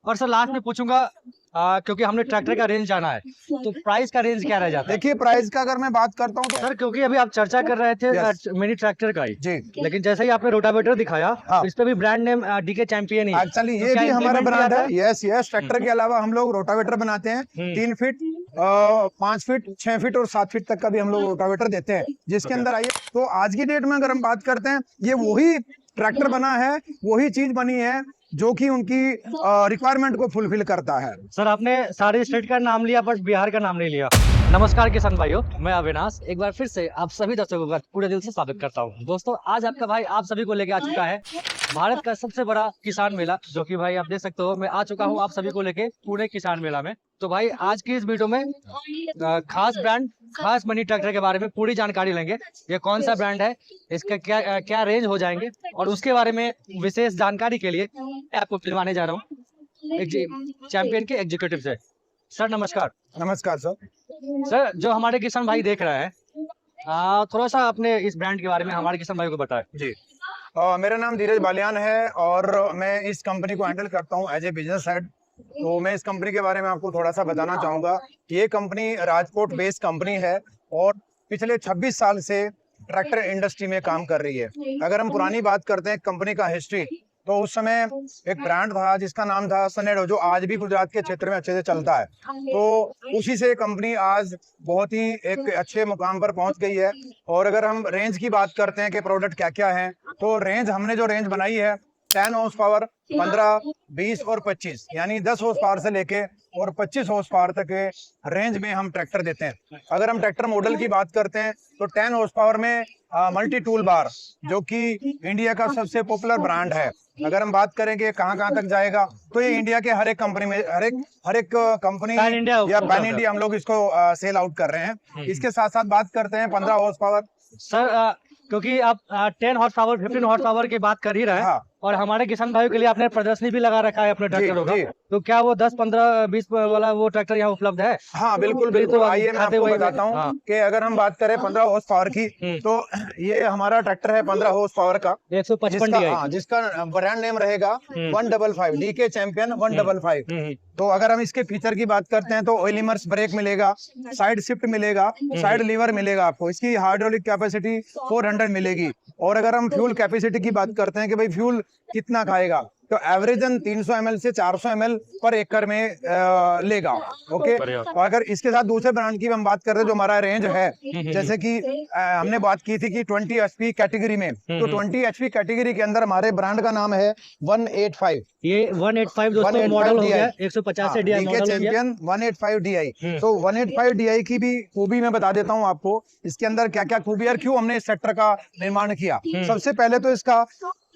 और sir last में पूछूंगा क्योंकि हमने ट्रैक्टर का रेंज जाना है, तो प्राइस का रेंज क्या रह जाता है? देखिए प्राइस का अगर मैं बात करता हूँ तो सर क्योंकि अभी आप चर्चा कर रहे थे मिनी ट्रैक्टर का ही, जी, लेकिन जैसे ही आपने रोटावेटर दिखाया तो इस पे भी ब्रांड नेम डीके चैंपियन ही है। एक्चुअली तो ये क्या भी हमारा implement ब्रांड किया है। यस यस, ट्रैक्टर के अलावा हम लोग रोटावेटर बनाते हैं 3 फीट 5 फीट 6 फीट और 7 फीट तक का भी हम लोग रोटावेटर देते हैं, जिसके अंदर आइए तो आज की डेट में अगर हम बात करते हैं, ये वही ट्रैक्टर बना है, वही चीज बनी है जो कि उनकी रिक्वायरमेंट को फुलफिल करता है। सर आपने सारे स्टेट का नाम लिया बट बिहार का नाम नहीं लिया। नमस्कार किसान भाइयों, मैं अविनाश एक बार फिर से आप सभी दर्शकों का पूरे दिल से स्वागत करता हूं। दोस्तों आज आपका भाई आप सभी को लेके आ चुका है भारत का सबसे बड़ा किसान मेला, जो कि भाई आप देख सकते हो मैं आ चुका हूं आप सभी को लेके पुणे किसान मेला में। तो भाई आज की इस वीडियो में खास ब्रांड खास मनी ट्रैक्टर के बारे में पूरी जानकारी लेंगे। ये कौन सा ब्रांड है, इसका क्या रेंज हो जाएंगे, और उसके बारे में विशेष जानकारी के लिए मैं आपको मिलवाने जा रहा हूँ चैंपियन के एग्जीक्यूटिव से। सर नमस्कार। नमस्कार सर। सर जो हमारे किसान भाई देख रहे हैं थोड़ा सा अपने इस ब्रांड के बारे में हमारे किसान भाई को बताएं। जी, मेरा नाम धीरज बालियान है और मैं इस कंपनी को हैंडल करता हूँ एज ए बिजनेस हेड। तो मैं इस कंपनी के बारे में आपको थोड़ा सा बताना चाहूंगा। ये कंपनी राजकोट बेस्ड कंपनी है और पिछले 26 साल से ट्रैक्टर इंडस्ट्री में काम कर रही है। अगर हम पुरानी बात करते हैं कंपनी का हिस्ट्री, तो उस समय एक ब्रांड था जिसका नाम था सनेडो, जो आज भी गुजरात के क्षेत्र में अच्छे से चलता है। तो उसी से कंपनी आज बहुत ही एक अच्छे मुकाम पर पहुंच गई है। और अगर हम रेंज की बात करते हैं कि प्रोडक्ट क्या क्या है, तो हमने जो रेंज बनाई है 10 हॉर्स पावर, 15, 20 और 25, यानी 10 हॉर्स पावर से लेके और 25 हॉर्स पावर तक के रेंज में हम ट्रैक्टर देते हैं। अगर हम ट्रैक्टर मॉडल की बात करते हैं तो 10 हॉर्स पावर में मल्टी टूल बार, जो कि इंडिया का सबसे पॉपुलर ब्रांड है। अगर हम बात करेंगे कहाँ तक जाएगा, तो ये इंडिया के हर एक कंपनी में हर एक कंपनी या पैन इंडिया हम लोग इसको सेल आउट कर रहे हैं। इसके साथ साथ बात करते हैं 15 हॉर्स पावर। सर क्योंकि आप 10 हॉर्स पावर 15 हॉर्स पावर की बात कर ही रहे हैं, हाँ। और हमारे किसान भाइयों के लिए आपने प्रदर्शनी भी लगा रखा है अपने ट्रैक्टरों का, तो क्या वो 10, 15, 20 वाला वो ट्रैक्टर यहाँ उपलब्ध है? हाँ बिल्कुल बिल्कुल। आइए मैं आपको बताता हूँ कि अगर हम बात करें 15 हॉर्स पावर की, तो ये हमारा ट्रैक्टर है 15 हॉर्स पावर का 155 जिसका ब्रांड नेम रहेगा 155 डीके चैंपियन 155। तो अगर हम इसके फीचर की बात करते हैं तो ऑयल इमर्स ब्रेक मिलेगा, साइड शिफ्ट मिलेगा, साइड लीवर मिलेगा आपको, इसकी हाइड्रोलिक कैपेसिटी 400 मिलेगी। और अगर हम फ्यूल कैपेसिटी की बात करते हैं कि भाई फ्यूल कितना खाएगा, तो एवरेजन 300 ml से 400 ml पर एकड़ में लेगा। ओके, और अगर इसके साथ दूसरे ब्रांड की हम बात करते हैं जो हमारा रेंज है, जैसे कि हमने बात की थी कि 20 HP कैटेगरी में, तो 20 HP कैटेगरी के अंदर हमारे ब्रांड का नाम है 185। ये 185 दोस्तों मॉडल हो गया, 150 DI मॉडल चैंपियन 185 DI। तो 185 DI की भी खूबी मैं बता देता हूँ आपको, इसके अंदर क्या क्या खूबी और क्यों हमने इस सेक्टर का निर्माण किया। सबसे पहले तो इसका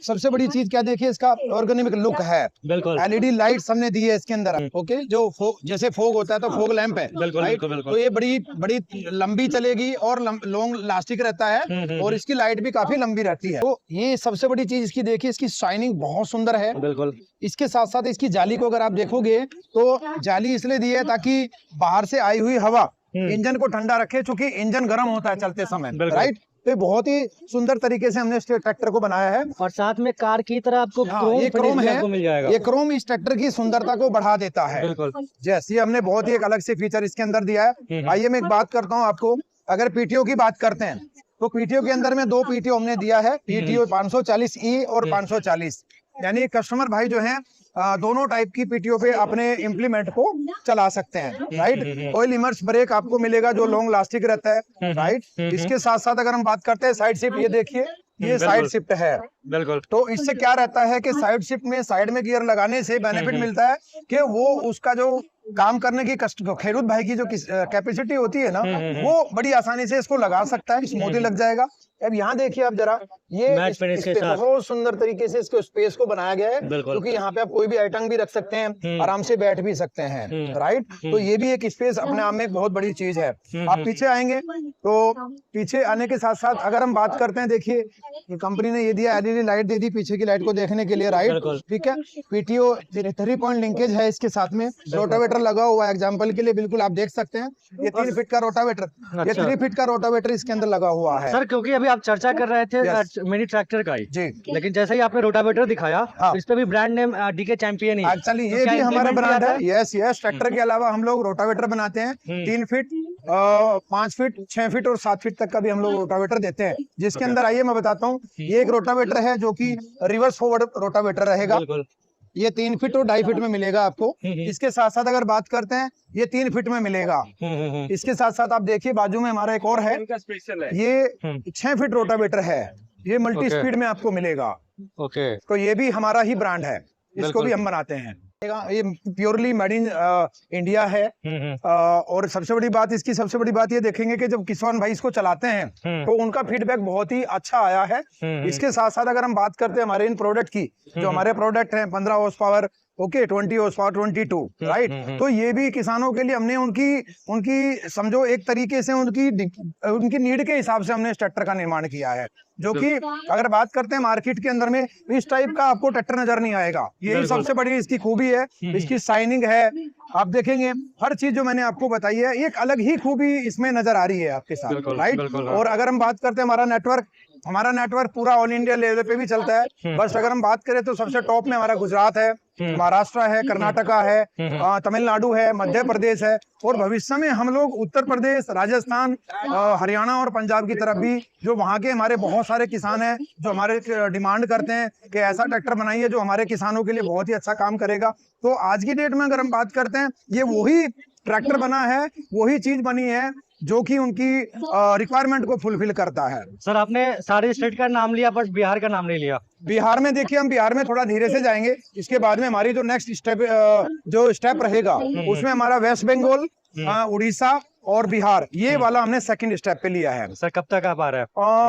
सबसे बड़ी चीज क्या देखिए, इसका ऑर्गेनिक लुक है। बिल्कुल, LED लाइट्स हमने दी है इसके अंदर। ओके, जो जैसे फोग होता है तो फोग लैंप है। बिल्कुल। तो ये बड़ी लंबी चलेगी और लॉन्ग लास्टिक रहता है, और इसकी लाइट भी काफी लंबी रहती है। तो ये सबसे बड़ी चीज इसकी देखिए, इसकी शाइनिंग बहुत सुंदर है। बिल्कुल। इसके साथ साथ इसकी जाली को अगर आप देखोगे तो जाली इसलिए दी है ताकि बाहर से आई हुई हवा इंजन को ठंडा रखे, क्योंकि इंजन गर्म होता है चलते समय, राइट। तो बहुत ही सुंदर तरीके से हमने इस ट्रैक्टर को बनाया है, और साथ में कार की तरह आपको ये क्रोम है, मिल जाएगा। ये क्रोम इस ट्रैक्टर की सुंदरता को बढ़ा देता है। बिल्कुल, जैसे हमने बहुत ही एक अलग से फीचर इसके अंदर दिया है। आइए मैं एक बात करता हूँ आपको, अगर पीटीओ की बात करते हैं तो पीटीओ के अंदर में 2 पीटीओ हमने दिया है, पीटीओ 540E और 540, यानी कस्टमर भाई जो है दोनों टाइप की पीटीओ पे अपने इम्प्लीमेंट को चला सकते हैं, राइट। ऑयल इमर्स ब्रेक आपको मिलेगा जो लॉन्ग लास्टिक रहता है, राइट। इसके साथ साथ अगर हम बात करते हैं साइड शिफ्ट, ये देखिए ये साइड शिफ्ट है। बिल्कुल। तो इससे क्या रहता है कि साइड शिफ्ट में साइड में गियर लगाने से बेनिफिट मिलता है कि वो उसका जो काम करने की खेडूत भाई की जो कैपेसिटी होती है ना, वो बड़ी आसानी से इसको लगा सकता है, स्मूथली लग जाएगा। अब यहाँ देखिए आप जरा, ये बहुत सुंदर तरीके से इसको स्पेस को बनाया गया है, क्योंकि यहाँ पे आप कोई भी आइटम भी रख सकते हैं, आराम से बैठ भी सकते हैं, राइट। तो ये भी एक स्पेस अपने आप में एक बहुत बड़ी चीज है। आप पीछे आएंगे तो पीछे आने के साथ साथ अगर हम बात करते हैं, देखिए कंपनी ने ये दिया LED लाइट दे दी पीछे की लाइट को देखने के लिए, राइट, ठीक है। पीटीओ 3 पॉइंट लिंकेज है इसके साथ में, रोटावेटर लगा हुआ है एग्जांपल के लिए, बिल्कुल आप देख सकते हैं। ये 3 फीट का रोटावेटर, ये 3 फीट का रोटावेटर इसके अंदर लगा हुआ है। सर क्योंकि अभी अभी आप चर्चा कर रहे थे Yes. मिनी ट्रैक्टर का ही, जी लेकिन जैसे ही आपने रोटावेटर दिखाया, हाँ। इस पे भी ब्रांड नेम डीके चैंपियन ही है। एक्चुअली तो ये क्या भी हमारा implement भी ब्रांड आता है। यस यस, ट्रैक्टर के अलावा हम लोग रोटावेटर बनाते हैं 3 फीट 5 फीट 6 फीट और 7 फीट तक का भी हम लोग रोटावेटर देते हैं, जिसके अंदर आइए मैं बताता हूँ। ये एक रोटावेटर है जो कि रिवर्स फॉरवर्ड रोटावेटर रहेगा। बिल्कुल। ये 3 फीट और 2.5 फीट में मिलेगा आपको। इसके साथ साथ अगर बात करते हैं, ये 3 फीट में मिलेगा। इसके साथ साथ आप देखिए बाजू में हमारा एक और है, ये 6 फीट रोटावेटर है। ये मल्टी Okay. स्पीड में आपको मिलेगा। ओके। तो ये भी हमारा ही ब्रांड है, इसको बिल्कुल। भी हम बनाते हैं। ये प्योरली मेड इन इंडिया है। और सबसे बड़ी बात, इसकी सबसे बड़ी बात ये देखेंगे कि जब किसान भाई इसको चलाते हैं तो उनका फीडबैक बहुत ही अच्छा आया है। इसके साथ साथ अगर हम बात करते हैं हमारे इन प्रोडक्ट की, जो हमारे प्रोडक्ट हैं 15 horse power, okay 20 horse power 22, right. तो ये भी किसानों के लिए हमने उनकी समझो एक तरीके से उनकी नीड के हिसाब से हमने इस ट्रैक्टर का निर्माण किया है, जो कि अगर बात करते हैं मार्केट के अंदर में इस टाइप का आपको ट्रैक्टर नजर नहीं आएगा। यही सबसे बड़ी इसकी खूबी है, इसकी शाइनिंग है। आप देखेंगे हर चीज जो मैंने आपको बताई है, एक अलग ही खूबी इसमें नजर आ रही है आपके साथ, राइट। और अगर हम बात करते हैं हमारा नेटवर्क पूरा ऑल इंडिया लेवल पे भी चलता है। बस अगर हम बात करें तो सबसे टॉप में हमारा गुजरात है, महाराष्ट्र है, कर्नाटका है, तमिलनाडु है, मध्य प्रदेश है, और भविष्य में हम लोग उत्तर प्रदेश, राजस्थान, हरियाणा और पंजाब की तरफ भी, जो वहाँ के हमारे बहुत सारे किसान हैं जो हमारे डिमांड करते हैं कि ऐसा ट्रैक्टर बनाइए जो हमारे किसानों के लिए बहुत ही अच्छा काम करेगा। तो आज की डेट में अगर हम बात करते हैं, ये वही ट्रैक्टर बना है, वही चीज बनी है जो कि उनकी रिक्वायरमेंट को फुलफिल करता है। सर आपने सारे स्टेट का नाम लिया बट बिहार का नाम नहीं लिया। बिहार में देखिए, हम बिहार में थोड़ा धीरे से जाएंगे। इसके बाद में हमारी जो नेक्स्ट स्टेप रहेगा उसमें हमारा वेस्ट बंगाल, उड़ीसा और बिहार, ये वाला हमने सेकंड स्टेप पे लिया है। सर कब तक आप आ रहे हैं?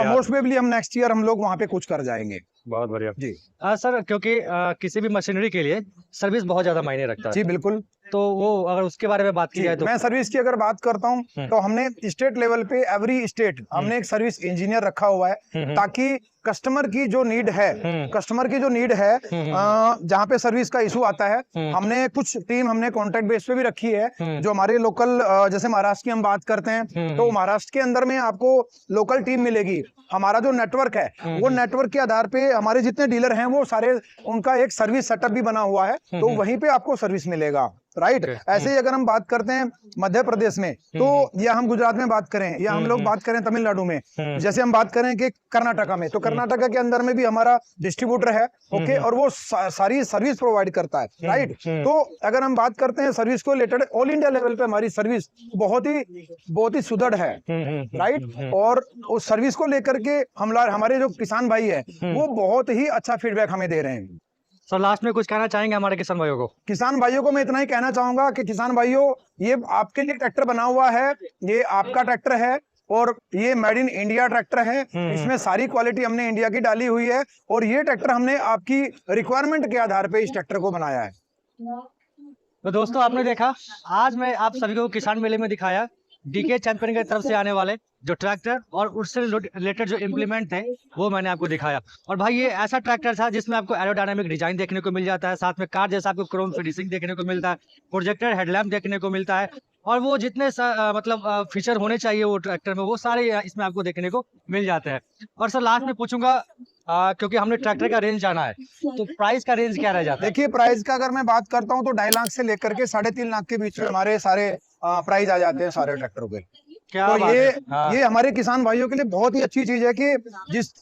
मोस्ट प्रोबेबली हम नेक्स्ट ईयर हम लोग वहाँ पे कुछ कर जाएंगे। बहुत बढ़िया जी सर, क्योंकि किसी भी मशीनरी के लिए सर्विस बहुत ज्यादा मायने रखता है। जी बिल्कुल। तो वो अगर उसके बारे में बात की जाए तो मैं सर्विस की अगर बात करता हूँ तो हमने स्टेट लेवल पे एवरी स्टेट हमने एक सर्विस इंजीनियर रखा हुआ है, ताकि कस्टमर की जो नीड है जहाँ पे सर्विस का इशू आता है, हमने कुछ टीम हमने कॉन्ट्रैक्ट बेस पे भी रखी है, जो हमारे लोकल, जैसे महाराष्ट्र की हम बात करते हैं तो महाराष्ट्र के अंदर में आपको लोकल टीम मिलेगी। हमारा जो नेटवर्क है वो नेटवर्क के आधार पे हमारे जितने डीलर हैं वो सारे, उनका एक सर्विस सेटअप भी बना हुआ है, तो वहीं पे आपको सर्विस मिलेगा, राइट। ऐसे ही अगर हम बात करते हैं मध्य प्रदेश में, तो या हम गुजरात में बात करें, या हम लोग बात करें तमिलनाडु में, जैसे हम बात करें कि कर्नाटका में, तो कर्नाटका के अंदर में भी हमारा डिस्ट्रीब्यूटर है, ओके, और वो सारी सर्विस प्रोवाइड करता है, राइट। तो अगर हम बात करते हैं सर्विस को रिलेटेड, ऑल इंडिया लेवल पे हमारी सर्विस बहुत ही सुदृढ़ है, राइट। और उस सर्विस को लेकर के हमारे जो किसान भाई है वो बहुत ही अच्छा फीडबैक हमें दे रहे हैं। सर लास्ट में कुछ कहना चाहेंगे हमारे किसान भाइयों को? किसान भाइयों को मैं इतना ही कहना चाहूंगा कि किसान भाइयों, ये आपके लिए ट्रैक्टर बना हुआ है, ये आपका ट्रैक्टर है और ये मेड इन इंडिया ट्रैक्टर है। इसमें सारी क्वालिटी हमने इंडिया की डाली हुई है, और ये ट्रैक्टर हमने आपकी रिक्वायरमेंट के आधार पे इस ट्रैक्टर को बनाया है। तो दोस्तों आपने देखा, आज मैं आप सभी को किसान मेले में दिखाया डीके चैंपियन की तरफ से आने वाले जो ट्रैक्टर और उससे रिलेटेड जो इम्प्लीमेंट थे वो मैंने आपको दिखाया। और भाई ये ऐसा ट्रैक्टर था जिसमें आपको एरोडायनामिक डिजाइन देखने को मिल जाता है, साथ में कार जैसा आपको क्रोम फिनिशिंग देखने को मिलता है, प्रोजेक्टर हेडलैम्प देखने को मिलता है, और वो जितने मतलब फीचर होने चाहिए वो ट्रैक्टर में वो सारे इसमें आपको देखने को मिल जाते हैं। और सर लास्ट में पूछूंगा, क्योंकि हमने ट्रैक्टर का रेंज जाना है, तो प्राइस का रेंज क्या रह जाता है? देखिए प्राइस का अगर मैं बात करता हूँ तो 2.5 लाख से लेकर के 3.5 लाख के बीच में हमारे सारे प्राइस आ जाते हैं सारे ट्रैक्टरों के। क्या तो बात है? हाँ। ये हमारे किसान भाइयों के लिए बहुत ही अच्छी चीज है कि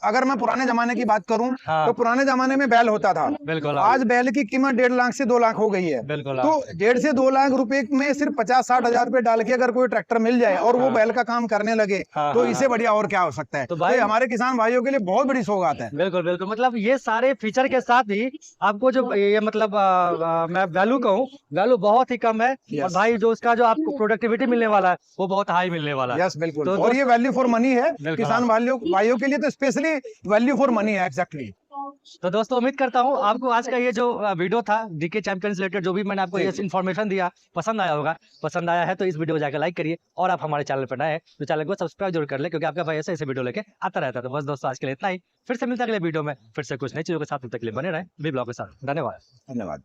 अगर मैं पुराने जमाने की बात करूं तो पुराने जमाने में बैल होता था, बिल्कुल। आज बैल की कीमत 1.5 लाख से 2 लाख हो गई है। बिल्कुल। तो 1.5 से 2 लाख रुपए में सिर्फ 50-60 हजार रुपए डाल के अगर कोई ट्रैक्टर मिल जाए और वो बैल का काम करने लगे तो इससे बढ़िया और क्या हो सकता है। तो भाई हमारे किसान भाइयों के लिए बहुत बड़ी सौगात है। बिल्कुल बिल्कुल, मतलब ये सारे फीचर के साथ ही आपको जो ये मतलब मैं वैल्यू कहूँ, वैल्यू बहुत ही कम है, और भाई जो उसका जो आपको प्रोडक्टिविटी मिलने वाला है वो बहुत हाई मिलने वाला है। यस बिल्कुल, और ये वैल्यू फॉर मनी है किसान भाइयों के लिए, तो स्पेशली वैल्यू फॉर मनी है। एग्जैक्टली। तो दोस्तों उम्मीद करता हूँ आपको आज का ये जो वीडियो था डीके चैंपियन से रिलेटेड जो भी मैंने आपको ये इन्फॉर्मेशन दिया पसंद आया होगा। पसंद आया है तो इस वीडियो को जाकर लाइक करिए, और आप हमारे चैनल पर नए हैं तो चैनल को सब्सक्राइब जरूर कर ले, क्योंकि आपका भाई ऐसे वीडियो लेके आता रहता है। तो बस दोस्तों आज के लिए इतना ही, फिर से मिलता है अगले वीडियो में फिर से कुछ नई चीजों के साथ। तब तक के लिए बने रहे वी ब्लॉग के साथ। धन्यवाद।